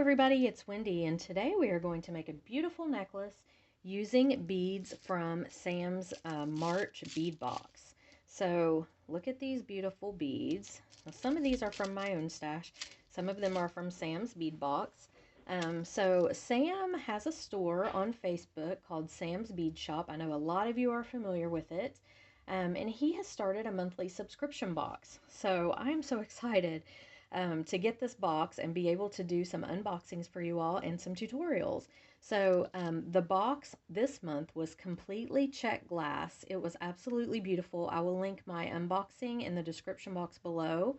everybody, it's Wendy, and today we are going to make a beautiful necklace using beads from Sam's March bead box. So look at these beautiful beads. Now, some of these are from my own stash. Some of them are from Sam's bead box. So Sam has a store on Facebook called Sam's Bead Shop. I know a lot of you are familiar with it. And he has started a monthly subscription box. So I'm so excited to get this box and be able to do some unboxings for you all and some tutorials. So the box this month was completely check glass. It was absolutely beautiful. I will link my unboxing in the description box below.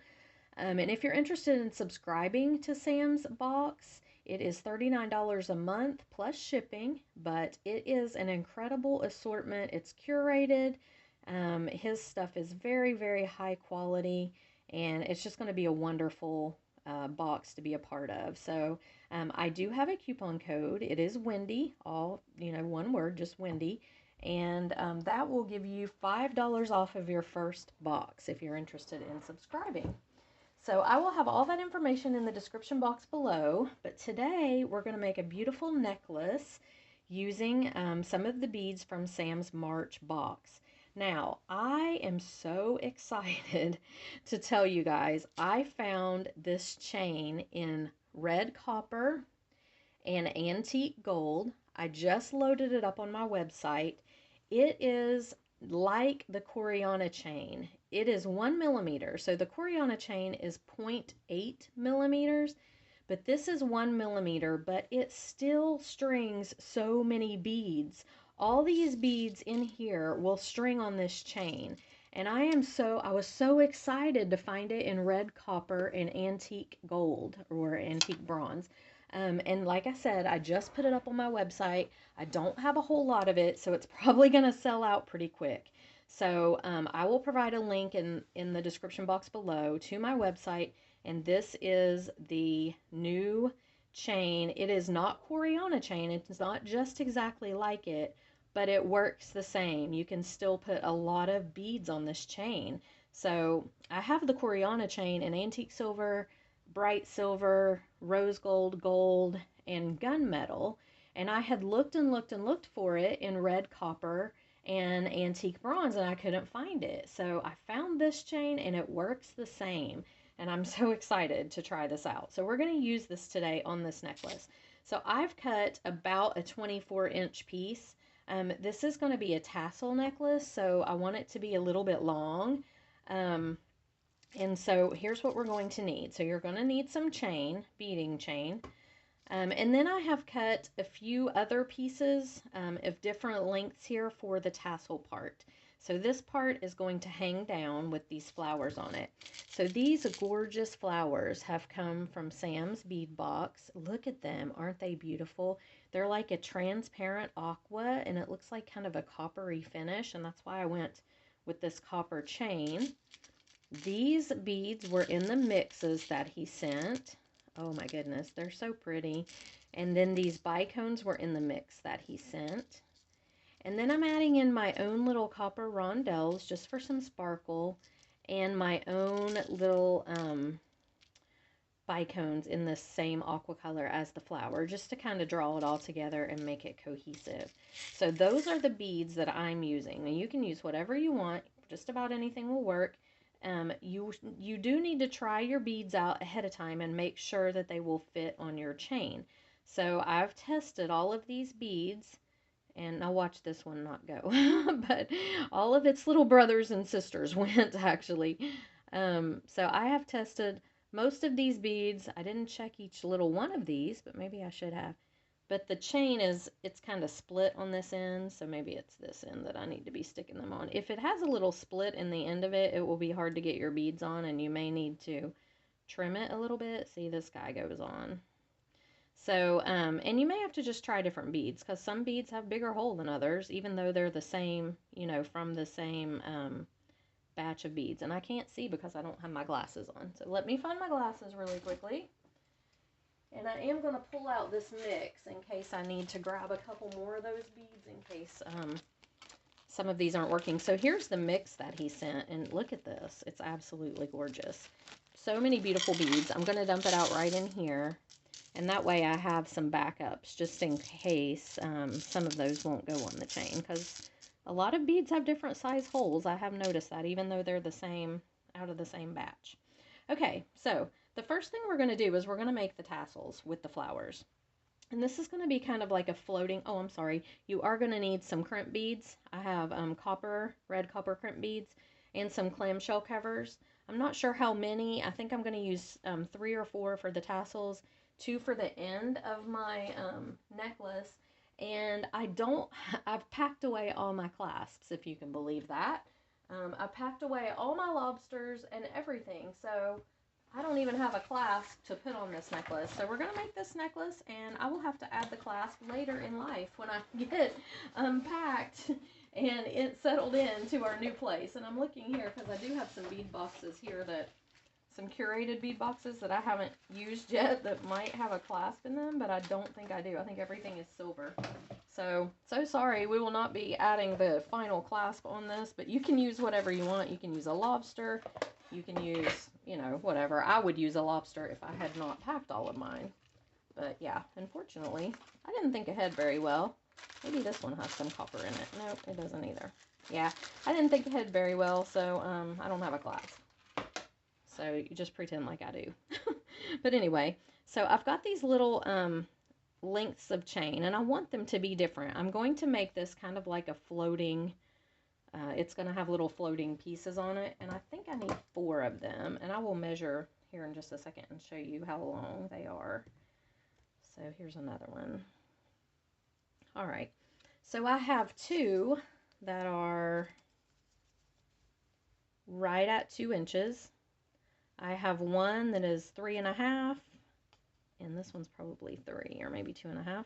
And if you're interested in subscribing to Sam's box, it is $39 a month plus shipping, but it is an incredible assortment. It's curated. His stuff is very, very high quality, and it's just going to be a wonderful box to be a part of. So I do have a coupon code. It is Wendy, all, one word, just Wendy. And that will give you $5 off of your first box if you're interested in subscribing. So I will have all that information in the description box below, but today we're going to make a beautiful necklace using some of the beads from Sam's March box. Now, I am so excited to tell you guys, I found this chain in red copper and antique gold. I just loaded it up on my website. It is like the Coriana chain. It is 1 millimeter. So the Coriana chain is 0.8 millimeters, but this is 1 millimeter, but it still strings so many beads. All these beads in here will string on this chain. And I was so excited to find it in red copper and antique gold or antique bronze. And like I said, I just put it up on my website. I don't have a whole lot of it, so it's probably going to sell out pretty quick. So I will provide a link in the description box below to my website. And this is the new chain. It is not Coriana chain. It's not just exactly like it, but it works the same. You can still put a lot of beads on this chain. So I have the Coriana chain in antique silver, bright silver, rose gold, gold, and gunmetal. And I had looked and looked and looked for it in red copper and antique bronze, and I couldn't find it. So I found this chain, and it works the same. And I'm so excited to try this out. So we're going to use this today on this necklace. So I've cut about a 24-inch piece. This is going to be a tassel necklace, so I want it to be a little bit long. And so here's what we're going to need. So you're going to need some chain, beading chain. And then I have cut a few other pieces of different lengths here for the tassel part. So this part is going to hang down with these flowers on it. So these gorgeous flowers have come from Sam's bead box. Look at them. Aren't they beautiful? They're like a transparent aqua, and it looks like kind of a coppery finish, and that's why I went with this copper chain. These beads were in the mixes that he sent. Oh my goodness, they're so pretty. And then these bicones were in the mix that he sent. And then I'm adding in my own little copper rondelles just for some sparkle, and my own little bicones in the same aqua color as the flower, just to kind of draw it all together and make it cohesive. So those are the beads that I'm using. Now you can use whatever you want, just about anything will work. You do need to try your beads out ahead of time and make sure that they will fit on your chain. So I've tested all of these beads, and now watch this one not go. But all of its little brothers and sisters went, actually. So I have tested most of these beads. I didn't check each little one of these, but maybe I should have. But the chain it's kind of split on this end, so maybe it's this end that I need to be sticking them on. If it has a little split in the end of it, it will be hard to get your beads on, and you may need to trim it a little bit. See, this guy goes on. So, and you may have to just try different beads, because some beads have bigger hole than others, even though they're the same, from the same batch of beads. And I can't see because I don't have my glasses on. So let me find my glasses really quickly. And I am going to pull out this mix in case I need to grab a couple more of those beads in case some of these aren't working. So here's the mix that he sent, and look at this. It's absolutely gorgeous. So many beautiful beads. I'm going to dump it out right in here. And that way I have some backups just in case some of those won't go on the chain, because a lot of beads have different size holes. I have noticed that, even though they're the same, out of the same batch. Okay, so the first thing we're going to do is we're going to make the tassels with the flowers. And this is going to be kind of like a floating, oh, I'm sorry, you are going to need some crimp beads. I have red copper crimp beads, and some clamshell covers. I'm not sure how many. I think I'm going to use 3 or 4 for the tassels, 2 for the end of my necklace. And I've packed away all my clasps, if you can believe that. I packed away all my lobsters and everything, so I don't even have a clasp to put on this necklace. So we're going to make this necklace, and I will have to add the clasp later in life when I get packed and it's settled into our new place. And I'm looking here because I do have some bead boxes here, some curated bead boxes that I haven't used yet that might have a clasp in them, but I don't think I do. I think everything is silver. So sorry, we will not be adding the final clasp on this, but you can use whatever you want. You can use a lobster. You can use, whatever. I would use a lobster if I had not packed all of mine. But yeah, unfortunately, I didn't think ahead very well. Maybe this one has some copper in it. Nope, it doesn't either. Yeah, I didn't think ahead very well, so I don't have a clasp. So you just pretend like I do. But anyway, so I've got these little lengths of chain, and I want them to be different. I'm going to make this kind of like a floating, it's going to have little floating pieces on it, and I think I need 4 of them, and I will measure here in just a second and show you how long they are. So here's another one. All right, so I have 2 that are right at 2 inches. I have 1 that is 3.5, and this one's probably 3 or maybe 2.5,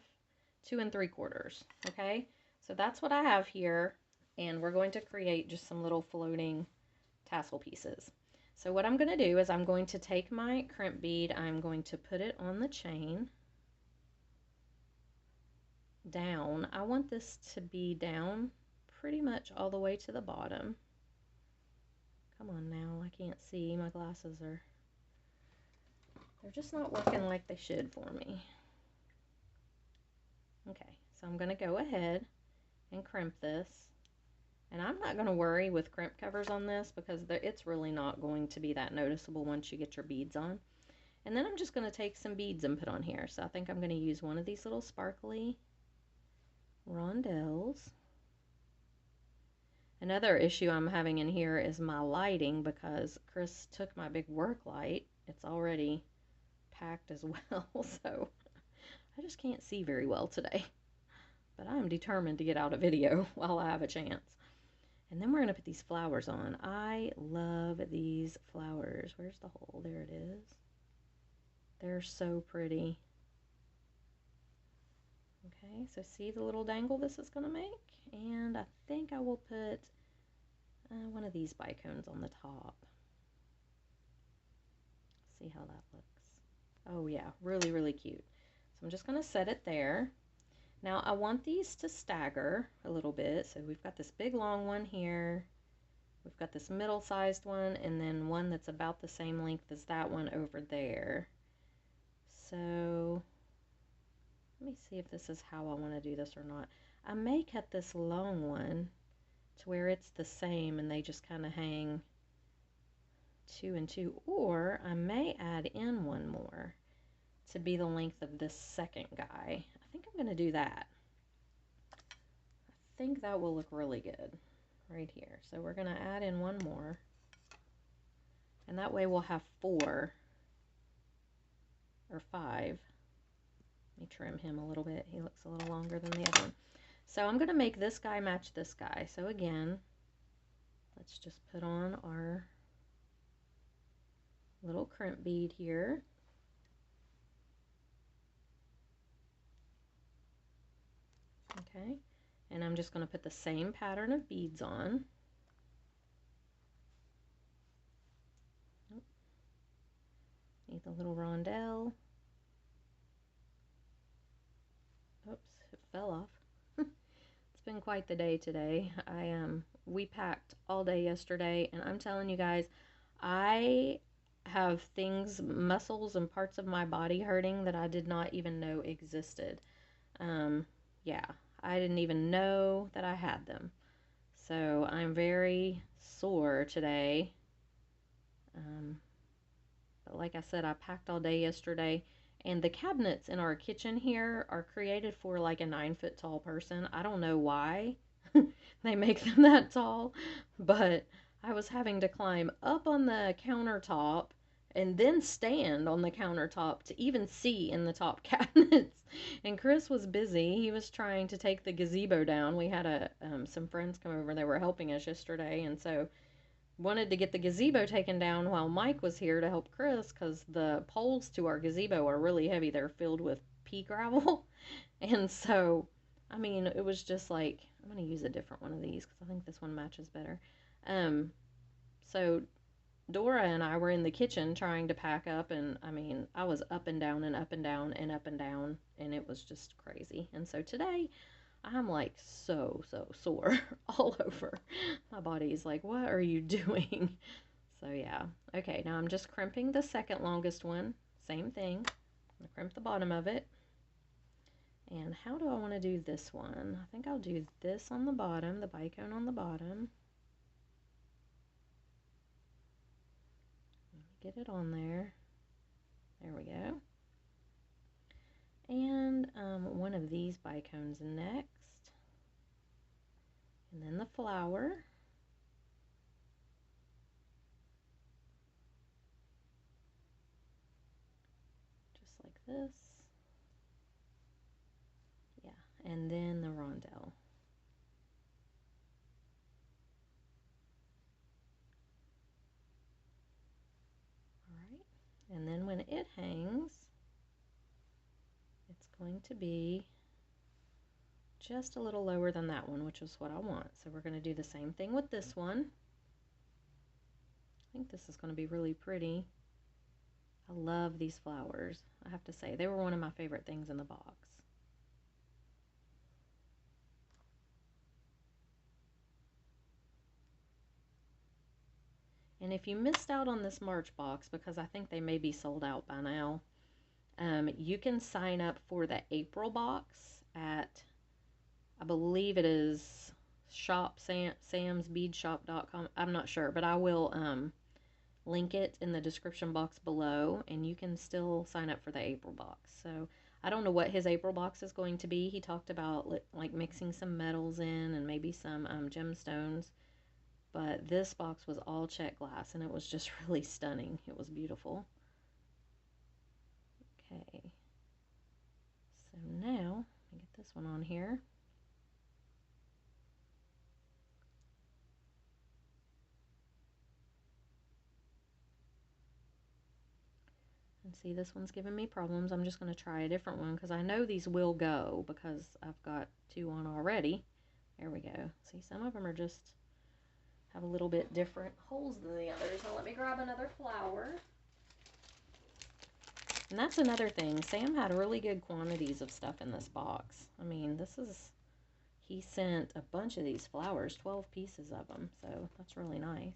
2 3/4. Okay, so that's what I have here, and we're going to create just some little floating tassel pieces. So what I'm going to do is I'm going to take my crimp bead, I'm going to put it on the chain down. I want this to be down pretty much all the way to the bottom. Come on now, I can't see, my glasses they're just not working like they should for me. Okay, so I'm going to go ahead and crimp this. And I'm not going to worry with crimp covers on this because it's really not going to be that noticeable once you get your beads on. And then I'm just going to take some beads and put on here. So I think I'm going to use one of these little sparkly rondelles. Another issue I'm having in here is my lighting, because Chris took my big work light. It's already packed as well, so I just can't see very well today. But I'm determined to get out a video while I have a chance. And then we're going to put these flowers on. I love these flowers. Where's the hole? There it is. They're so pretty. Okay, so see the little dangle this is going to make? And I think I will put one of these bicones on the top. See how that looks. Oh yeah, really, really cute. So I'm just going to set it there. Now I want these to stagger a little bit. So we've got this big long one here. We've got this middle-sized one, and then one that's about the same length as that one over there. So let me see if this is how I want to do this or not. I may cut this long one to where it's the same and they just kind of hang 2 and 2, or I may add in one more to be the length of this second guy. I think I'm going to do that. I think that will look really good right here. So we're going to add in one more, and that way we'll have 4 or 5. Let me trim him a little bit. He looks a little longer than the other one. So I'm going to make this guy match this guy. So again, let's just put on our little crimp bead here. Okay, and I'm just going to put the same pattern of beads on. Need the little rondelle. Oops, it fell off. It's been quite the day today. We packed all day yesterday, and I'm telling you guys, I have things, muscles and parts of my body hurting that I did not even know existed. Yeah, I didn't even know that I had them. So I'm very sore today. Um, but like I said, I packed all day yesterday. And the cabinets in our kitchen here are created for like a 9 foot tall person. I don't know why they make them that tall, but I was having to climb up on the countertop and then stand on the countertop to even see in the top cabinets. And Chris was busy. He was trying to take the gazebo down. We had some friends come over. They were helping us yesterday, and so wanted to get the gazebo taken down while Mike was here to help Chris because the poles to our gazebo are really heavy. They're filled with pea gravel. And so, I mean, it was just like, I'm going to use a different one of these because I think this one matches better. Um, so Dora and I were in the kitchen trying to pack up, and I mean, I was up and down and up and down and up and down, and it was just crazy. And so today, I'm like so sore all over. My body's like, what are you doing? So yeah. Okay, now I'm just crimping the second longest one. Same thing. I'm gonna crimp the bottom of it. And how do I want to do this one? I think I'll do this on the bottom, the bicone on the bottom. Get it on there. There we go. And one of these bicones next. And then the flower. Just like this. Yeah, and then the rondelle. Alright, and then when it hangs, it's going to be just a little lower than that one, which is what I want. So we're going to do the same thing with this one. I think this is going to be really pretty. I love these flowers. I have to say, they were one of my favorite things in the box. And if you missed out on this March box, because I think they may be sold out by now, you can sign up for the April box at, I believe it is samsbeadshop.com. I'm not sure, but I will link it in the description box below, and you can still sign up for the April box. So I don't know what his April box is going to be. He talked about like mixing some metals in and maybe some gemstones. But this box was all check glass, and it was just really stunning. It was beautiful. Okay. So now, let me get this one on here. And see, this one's giving me problems. I'm just going to try a different one because I know these will go because I've got two on already. There we go. See, some of them are just have a little bit different holes than the others. Now let me grab another flower. And that's another thing. Sam had really good quantities of stuff in this box. I mean, he sent a bunch of these flowers, 12 pieces of them. So that's really nice.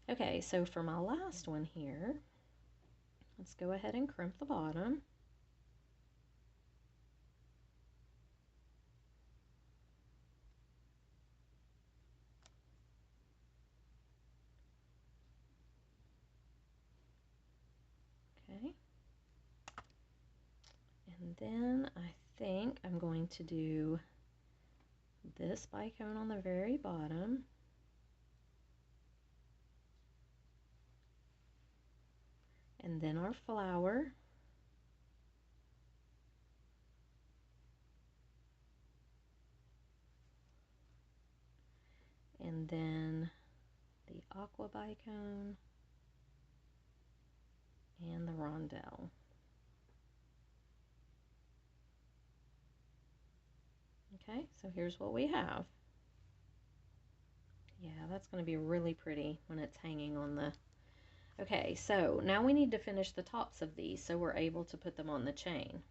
Okay, so for my last one here, let's go ahead and crimp the bottom. Okay. And then I think I'm going to do this bicone on the very bottom. And then our flower. And then the aqua bicone and the rondelle. Okay, so here's what we have. Yeah, that's going to be really pretty when it's hanging on the... Okay, so now we need to finish the tops of these so we're able to put them on the chain.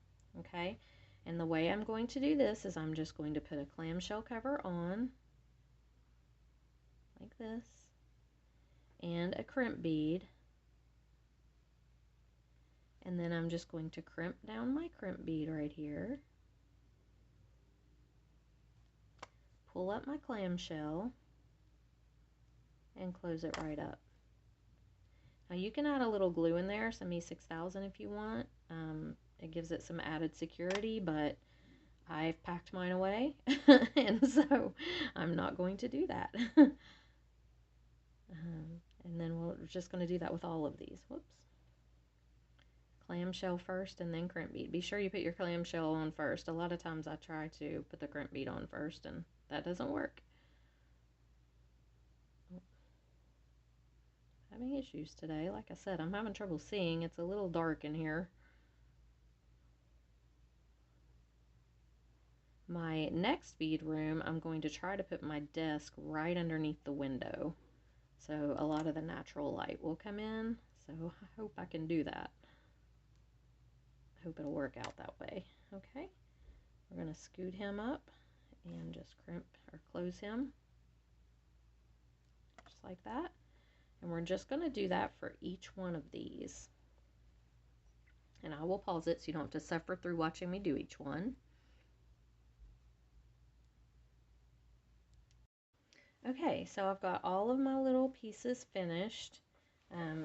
Okay, and the way I'm going to do this is I'm just going to put a clamshell cover on, like this, and a crimp bead, And then I'm just going to crimp down my crimp bead right here. Pull up my clamshell and close it right up. Now you can add a little glue in there, some E6000 if you want. It gives it some added security, but I've packed mine away, and so I'm not going to do that. And then we're just going to do that with all of these. Whoops. Clamshell first and then crimp bead. Be sure you put your clamshell on first. A lot of times I try to put the crimp bead on first, and that doesn't work. Having issues today. Like I said, I'm having trouble seeing. It's a little dark in here. My next bead room, I'm going to try to put my desk right underneath the window, so a lot of the natural light will come in. So I hope I can do that. I hope it'll work out that way. Okay, we're going to scoot him up and just crimp or close him just like that. And we're just going to do that for each one of these. And I will pause it so you don't have to suffer through watching me do each one. Okay, so I've got all of my little pieces finished.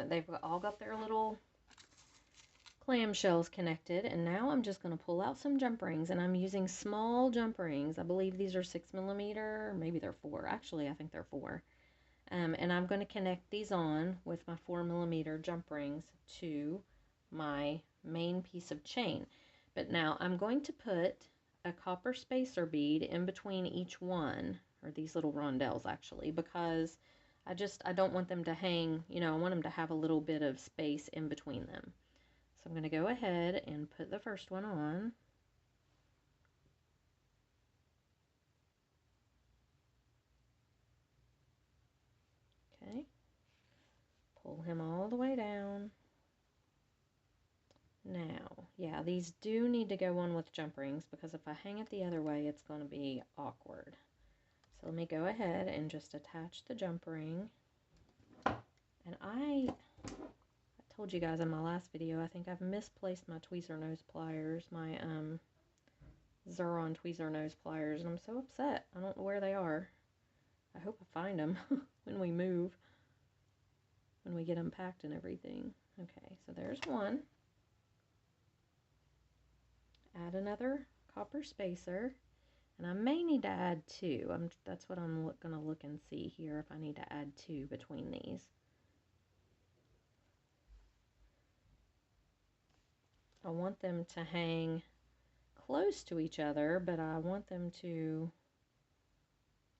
They've all got their little clamshells connected, and now I'm just going to pull out some jump rings, and I'm using small jump rings. I believe these are 6mm, maybe they're 4. Actually, I think they're 4. And I'm going to connect these on with my 4mm jump rings to my main piece of chain. But now I'm going to put a copper spacer bead in between each one, or these little rondelles actually, because I don't want them to hang, you know, I want them to have a little bit of space in between them. So I'm going to go ahead and put the first one on. Okay. Pull him all the way down. Now, yeah, these do need to go on with jump rings, because if I hang it the other way, it's going to be awkward. So let me go ahead and just attach the jump ring. And I told you guys in my last video, I think I've misplaced my tweezer nose pliers, my Xuron tweezer nose pliers, and I'm so upset. I don't know where they are. I hope I find them when we move, when we get unpacked and everything. Okay, so there's one. Add another copper spacer, and I may need to add 2. That's what I'm going to look and see here, if I need to add 2 between these. I want them to hang close to each other, but I want them to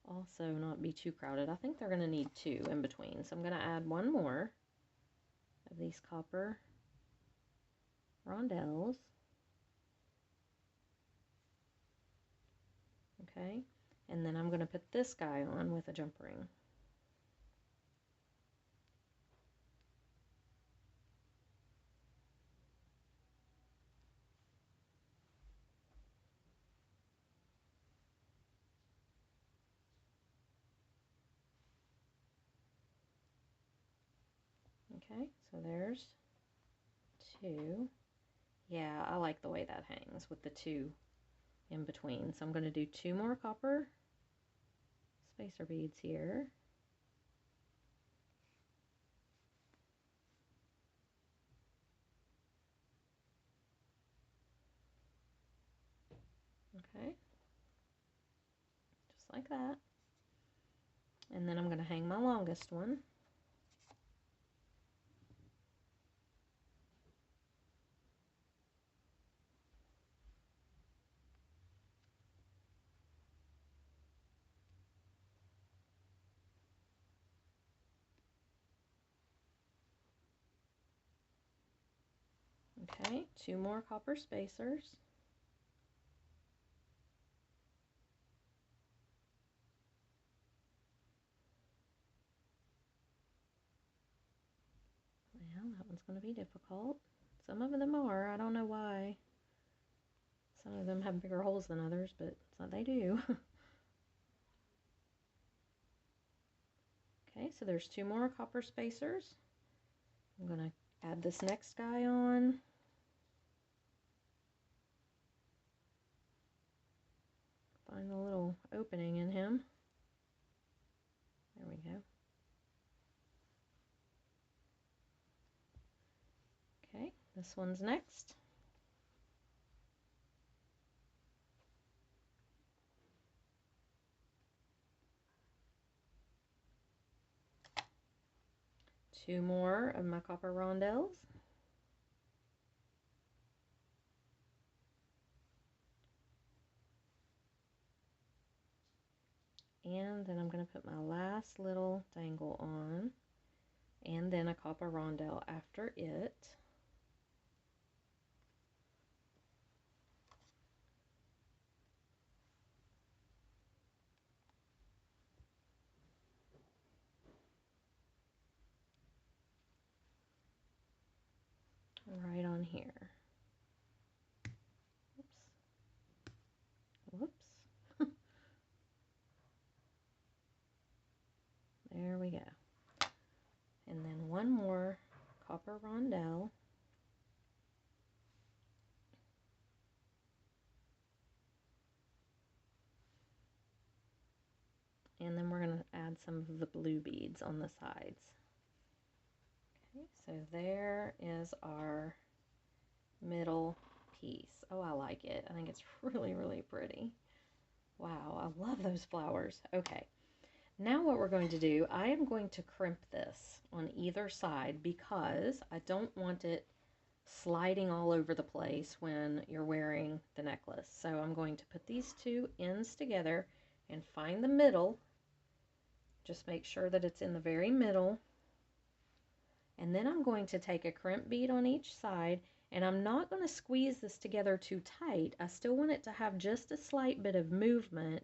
also not be too crowded. I think they're going to need 2 in between, so I'm going to add 1 more of these copper rondelles. Okay, and then I'm going to put this guy on with a jump ring. Okay, so there's 2. Yeah, I like the way that hangs with the 2 in between. So I'm going to do 2 more copper spacer beads here. Okay, just like that. And then I'm going to hang my longest one. Okay, 2 more copper spacers. Well, that one's going to be difficult. Some of them are. I don't know why. Some of them have bigger holes than others, but so they do. Okay, so there's 2 more copper spacers. I'm going to add this next guy on. Find a little opening in him. There we go. Okay, this one's next. Two more of my copper rondelles. And then I'm going to put my last little dangle on, and then a copper rondelle after it. Right on here. Whoops. There we go. And then one more copper rondelle. And then we're going to add some of the blue beads on the sides. Okay, so there is our middle piece. Oh, I like it. I think it's really, really pretty. Wow, I love those flowers. Okay, now what we're going to do, I am going to crimp this on either side because I don't want it sliding all over the place when you're wearing the necklace. So I'm going to put these two ends together and find the middle. Just make sure that it's in the very middle. And then I'm going to take a crimp bead on each side, and I'm not going to squeeze this together too tight. I still want it to have just a slight bit of movement,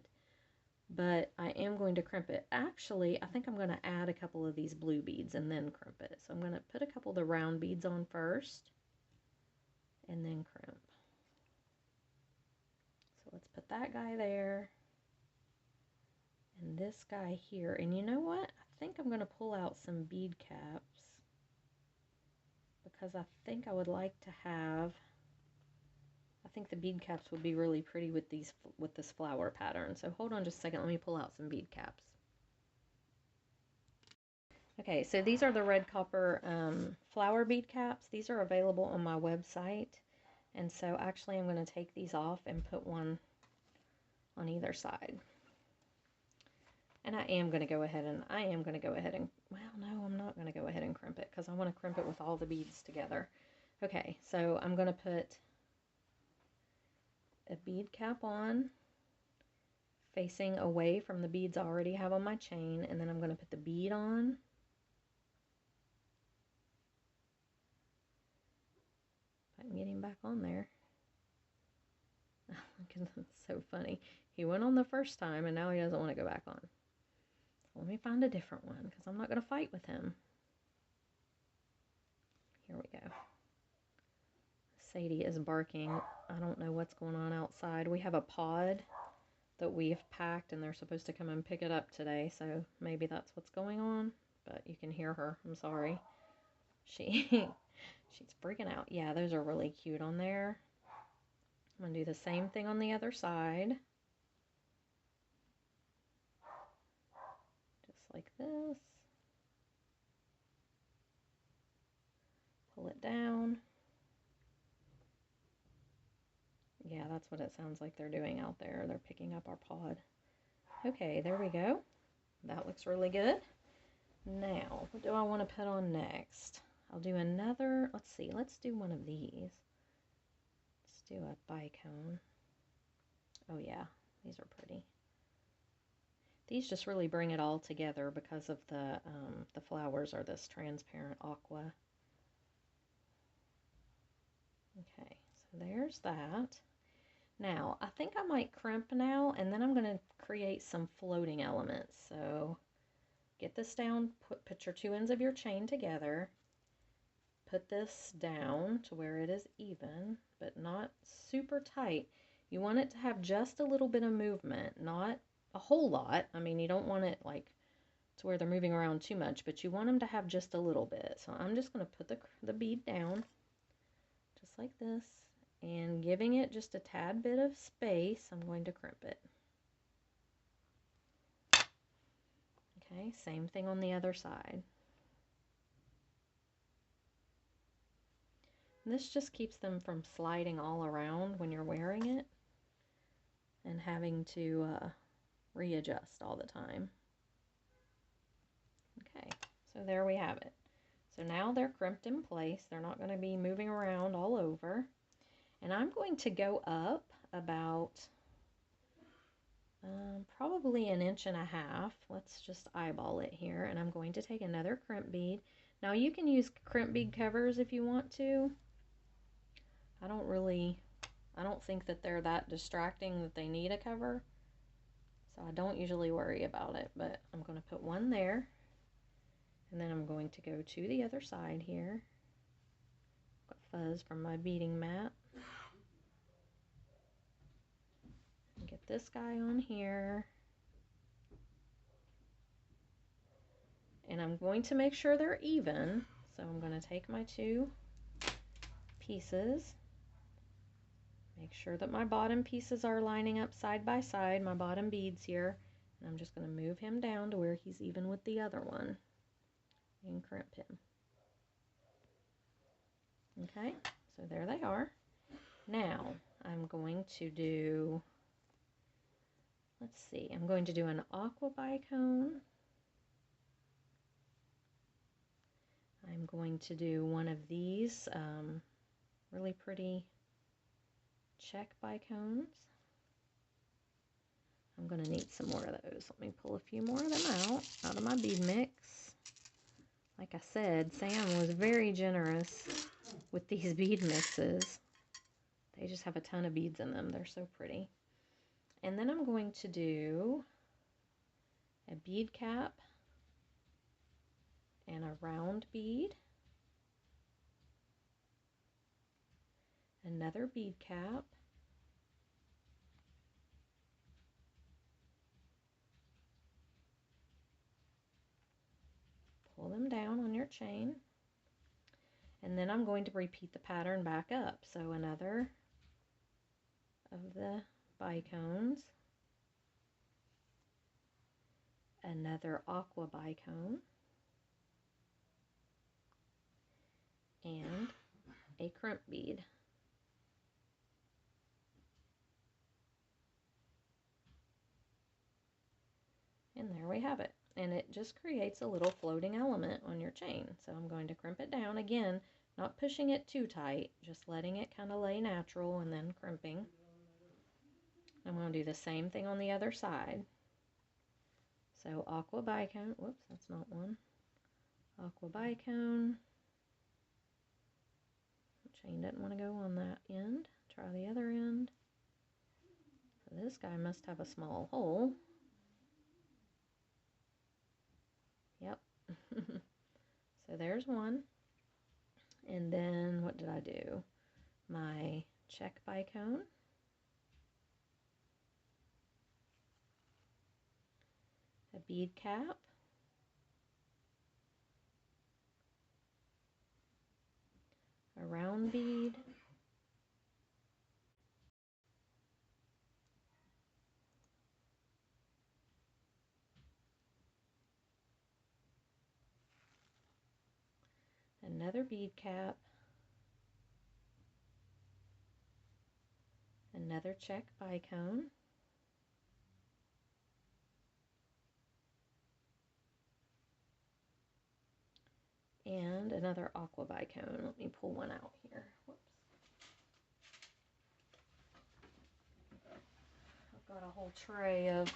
but I am going to crimp it. Actually, I think I'm going to add a couple of these blue beads and then crimp it. So I'm going to put a couple of the round beads on first and then crimp. So let's put that guy there and this guy here. And you know what? I think I'm going to pull out some bead caps because I think I would like to have, I think the bead caps would be really pretty with this flower pattern. So hold on just a second, let me pull out some bead caps. Okay, so these are the red copper flower bead caps. These are available on my website. And so actually I'm going to take these off and put one on either side. And I am going to go ahead and, well, no, I'm not going to go ahead and crimp it because I want to crimp it with all the beads together. Okay, so I'm going to put a bead cap on, facing away from the beads I already have on my chain, and then I'm going to put the bead on. If I can get him back on there. It's so funny. He went on the first time, and now he doesn't want to go back on. Let me find a different one, because I'm not going to fight with him. Here we go. Sadie is barking. I don't know what's going on outside. We have a pod that we've packed, and they're supposed to come and pick it up today, so maybe that's what's going on, but you can hear her. I'm sorry. She's freaking out. Yeah, those are really cute on there. I'm going to do the same thing on the other side. Just like this. Pull it down. Yeah, that's what it sounds like they're doing out there. They're picking up our pod. Okay, there we go. That looks really good. Now, what do I want to put on next? I'll do another, let's see, let's do one of these. Let's do a bicone. Oh yeah, these are pretty. These just really bring it all together because of the flowers are this transparent aqua. Okay, so there's that. Now, I think I might crimp now, and then I'm going to create some floating elements. So get this down, put your two ends of your chain together, put this down to where it is even, but not super tight. You want it to have just a little bit of movement, not a whole lot. I mean, you don't want it like to where they're moving around too much, but you want them to have just a little bit. So I'm just going to put the bead down, just like this, and giving it just a tad bit of space, I'm going to crimp it. Okay, same thing on the other side. And this just keeps them from sliding all around when you're wearing it and having to readjust all the time. Okay, so there we have it. So now they're crimped in place. They're not going to be moving around all over. And I'm going to go up about probably 1.5 inches. Let's just eyeball it here. And I'm going to take another crimp bead. Now you can use crimp bead covers if you want to. I don't think that they're that distracting that they need a cover. So I don't usually worry about it, but I'm going to put one there. And then I'm going to go to the other side here. Got fuzz from my beading mat. Get this guy on here. And I'm going to make sure they're even. So I'm going to take my 2 pieces. Make sure that my bottom pieces are lining up side by side, my bottom beads here. And I'm just going to move him down to where he's even with the other one. And crimp him. Okay, so there they are. Now I'm going to do, let's see, I'm going to do an aqua bicone. I'm going to do one of these really pretty check bicones. I'm going to need some more of those. Let me pull a few more of them out of my bead mix. Like I said, Sam was very generous with these bead mixes. They just have a ton of beads in them. They're so pretty. And then I'm going to do a bead cap and a round bead, another bead cap, pull them down on your chain, and then I'm going to repeat the pattern back up. So another of the bicones, another aqua bicone, and a crimp bead. And there we have it. And it just creates a little floating element on your chain. So I'm going to crimp it down again, not pushing it too tight, just letting it kind of lay natural and then crimping. I'm going to do the same thing on the other side. So aqua bicone, whoops, that's not one. Aqua bicone. Chain doesn't want to go on that end. Try the other end. So this guy must have a small hole. Yep. So there's one. And then what did I do? My check bicone. A bead cap. A round bead. Another bead cap. Another check bicone. And another aqua bicone. Let me pull one out here. Whoops. I've got a whole tray of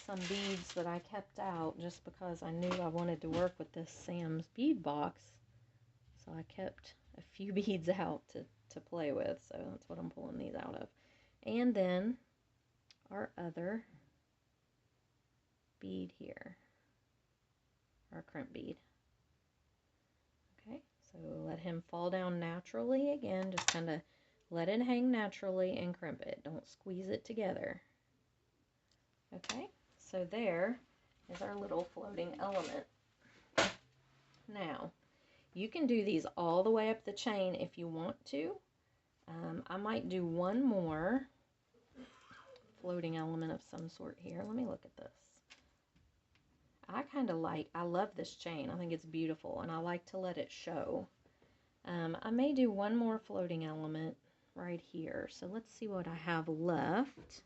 some beads that I kept out just because I knew I wanted to work with this Sam's bead box. So I kept a few beads out to play with. So that's what I'm pulling these out of. And then our other bead here. Our crimp bead. Okay, so let him fall down naturally again. Just kind of let it hang naturally and crimp it. Don't squeeze it together. Okay, so there is our little floating element. Now, you can do these all the way up the chain if you want to. I might do one more floating element of some sort here. Let me look at this. I love this chain. I think it's beautiful, and I like to let it show. I may do one more floating element right here. So let's see what I have left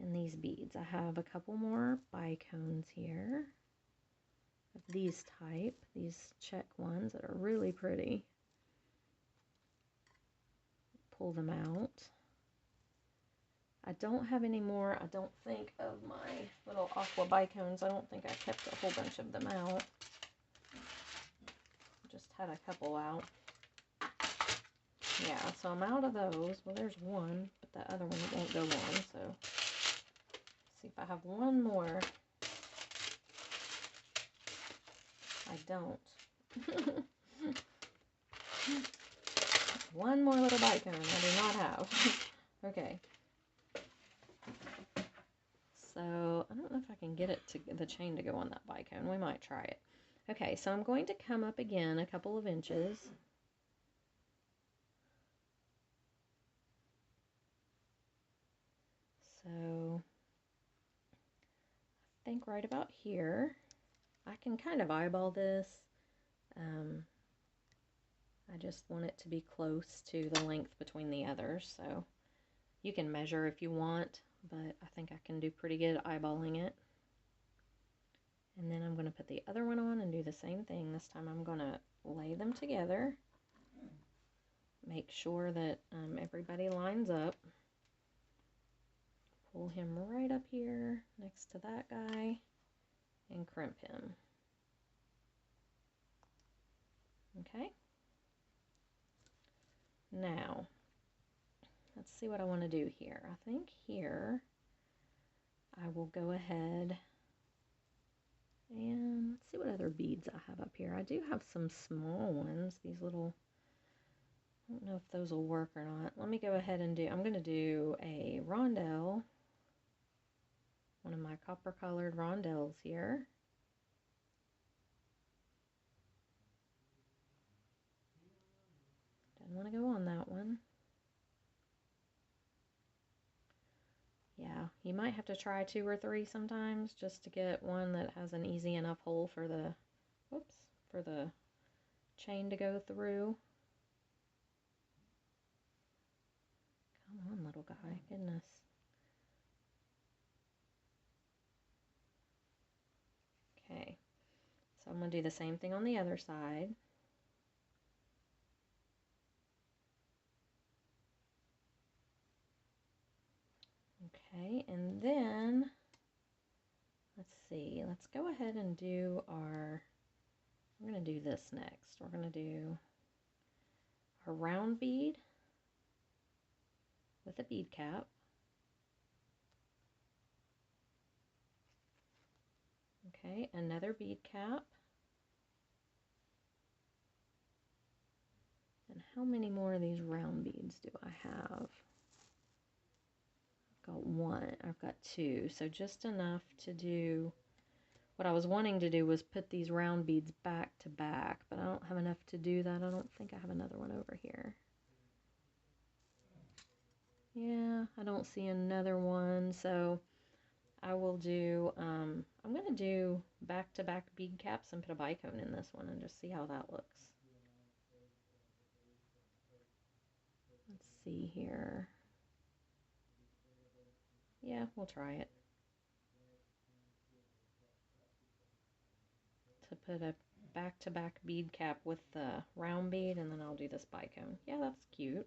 in these beads. I have a couple more bicones here of these type, these check ones that are really pretty. Pull them out. I don't have any more, I don't think, of my little aqua bicones. I don't think I kept a whole bunch of them out. Just had a couple out. Yeah, so I'm out of those. Well, there's one, but that other one won't go on, so let's see if I have one more. I don't. One more little bicone I do not have. Okay. So, I don't know if I can get it to the chain to go on that bicone. We might try it. Okay, so I'm going to come up again a couple of inches. So, I think right about here. I can kind of eyeball this. I just want it to be close to the length between the others. So, you can measure if you want, but I think I can do pretty good eyeballing it. And then I'm going to put the other one on and do the same thing. This time I'm going to lay them together. Make sure that everybody lines up. Pull him right up here next to that guy and crimp him. Okay. Now, let's see what I want to do here. I think here I will go ahead and let's see what other beads I have up here. I do have some small ones, these little, I don't know if those will work or not. Let me go ahead and I'm going to do a rondelle, one of my copper colored rondelles here. Didn't want to go on that one. Yeah, you might have to try 2 or 3 sometimes just to get one that has an easy enough hole for the, whoops, for the chain to go through. Come on, little guy, goodness. Okay, so I'm going to do the same thing on the other side. Okay, and then, let's see, let's go ahead and do we're going to do this next. We're going to do a round bead with a bead cap. Okay, another bead cap. And how many more of these round beads do I have? I've got 1, I've got 2, so just enough to do, what I was wanting to do was put these round beads back to back, but I don't have enough to do that. I don't think I have another one over here. Yeah, I don't see another one, so I will do, I'm going to do back-to-back bead caps and put a bicone in this one and just see how that looks. Let's see here. Yeah, we'll try it. To put a back-to-back bead cap with the round bead, and then I'll do this bicone. Yeah, that's cute.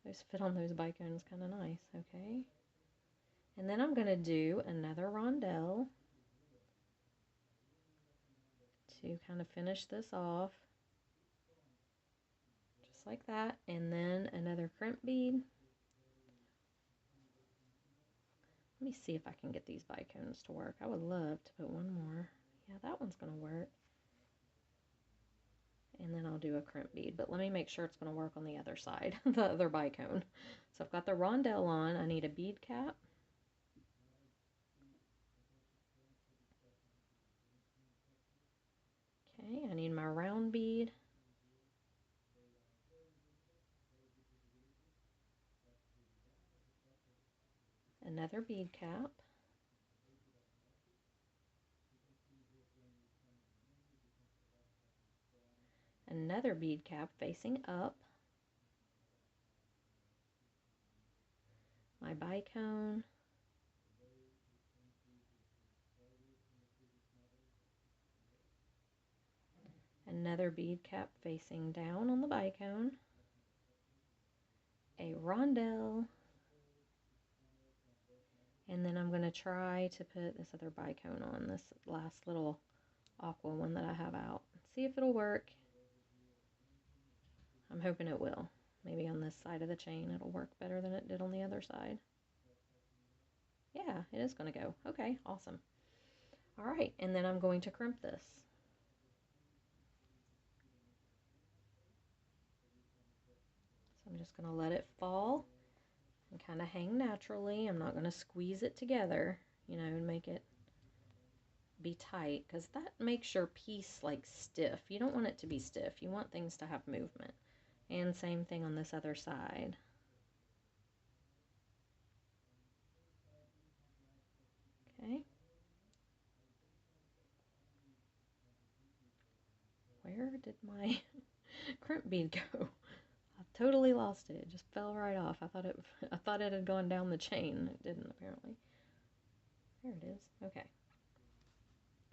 Those fit on those bicones kind of nice. Okay. And then I'm going to do another rondelle to kind of finish this off. Just like that. And then another crimp bead. Let me see if I can get these bicones to work. I would love to put one more. Yeah, that one's going to work. And then I'll do a crimp bead, but let me make sure it's going to work on the other side, the other bicone. So I've got the rondelle on. I need a bead cap. Okay, I need my round bead. Another bead cap. another bead cap facing up, my bicone, another bead cap facing down on the bicone, a rondelle, and then I'm going to try to put this other bicone on, this last little aqua one that I have out. See if it'll work. I'm hoping it will. Maybe on this side of the chain it'll work better than it did on the other side. Yeah, it is going to go. Okay, awesome. All right, and then I'm going to crimp this. So I'm just going to let it fall and kind of hang naturally. I'm not going to squeeze it together, you know, and make it be tight, because that makes your piece like stiff. You don't want it to be stiff. You want things to have movement. And same thing on this other side. Okay. Where did my crimp bead go? I totally lost it. It just fell right off. I thought it had gone down the chain. It didn't, apparently. There it is. Okay.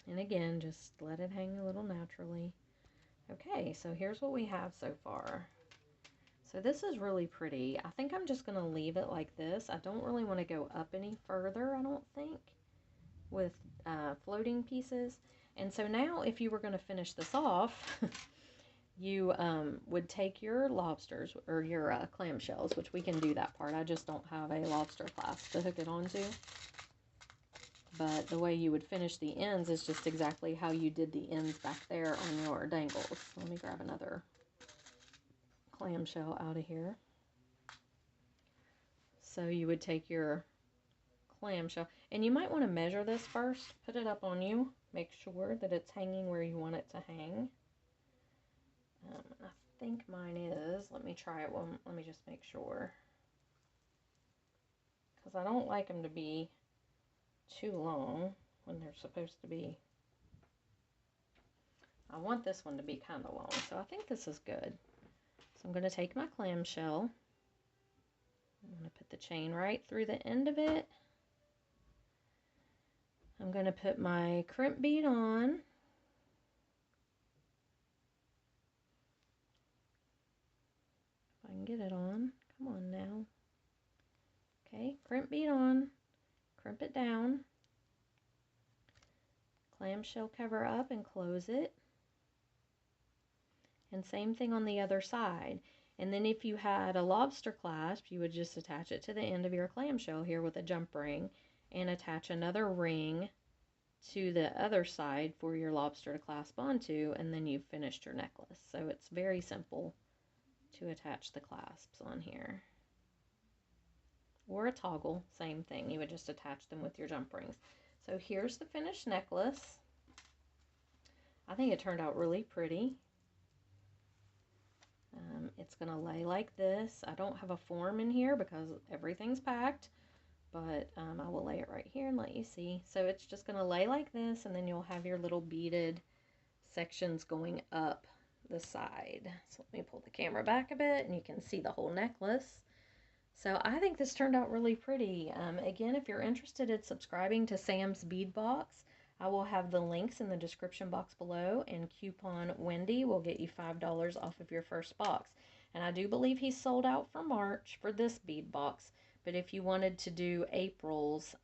And again, just let it hang a little naturally. Okay, so here's what we have so far. So this is really pretty. I think I'm just going to leave it like this. I don't really want to go up any further, I don't think, with floating pieces. And so now if you were going to finish this off, you would take your lobsters or your clamshells, which we can do that part. I just don't have a lobster clasp to hook it onto. But the way you would finish the ends is just exactly how you did the ends back there on your dangles. Let me grab another clamshell out of here. So you would take your clamshell, and you might want to measure this first. Put it up on you. Make sure that it's hanging where you want it to hang. I think mine is. Let me try it. Well, let me just make sure, because I don't like them to be too long when they're supposed to be. I want this one to be kind of long, so I think this is good. So I'm going to take my clamshell. I'm going to put the chain right through the end of it. I'm going to put my crimp bead on. If I can get it on. Come on now. Okay, crimp bead on. Crimp it down. Clamshell cover up and close it. And same thing on the other side. And then if you had a lobster clasp, you would just attach it to the end of your clamshell here with a jump ring and attach another ring to the other side for your lobster to clasp onto, and then you've finished your necklace. So it's very simple to attach the clasps on here. Or a toggle, same thing. You would just attach them with your jump rings. So here's the finished necklace. I think it turned out really pretty. It's going to lay like this. I don't have a form in here because everything's packed, but I will lay it right here and let you see. So it's just going to lay like this, and then you'll have your little beaded sections going up the side. So let me pull the camera back a bit and you can see the whole necklace. So I think this turned out really pretty. Again, if you're interested in subscribing to Sam's Bead Box, I will have the links in the description box below, and coupon Wendy will get you $5 off of your first box. And I do believe he's sold out for March for this bead box, but if you wanted to do April's,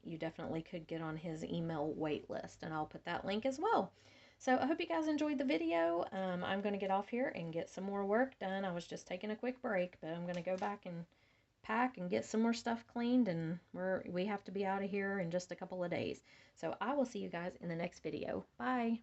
you definitely could get on his email wait list, and I'll put that link as well. So I hope you guys enjoyed the video. I'm going to get off here and get some more work done. I was just taking a quick break, but I'm going to go back and pack and get some more stuff cleaned, and we have to be out of here in just a couple of days. So I will see you guys in the next video. Bye.